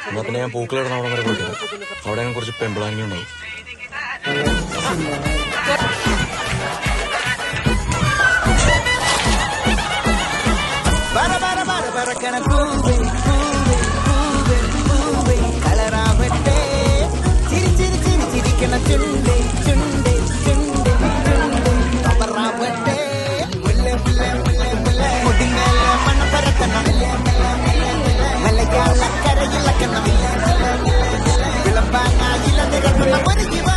എന്നാ പിന്നെ ഞാൻ പൂക്കളിടുന്ന അവിടെ വരെ പോയിട്ട് അവിടെ കുറച്ച് പെമ്പിളാങ്ങി ഉണ്ടാവും. കളറാവട്ടെ ചിരി ചിരി ചിരി ചിരിക്കണ ചുണ്ട് ചുണ്ട് ചുണ്ട് ചുണ്ട് കവറാവട്ടെ മുല്ല മുല്ല മുല്ല മുല്ല മുടിമേല മണ പറക്കണം മലയാളക്കരയിലക്കണം വിളമ്പാനായില്ല നിരക്കണം ഒരു ജീവ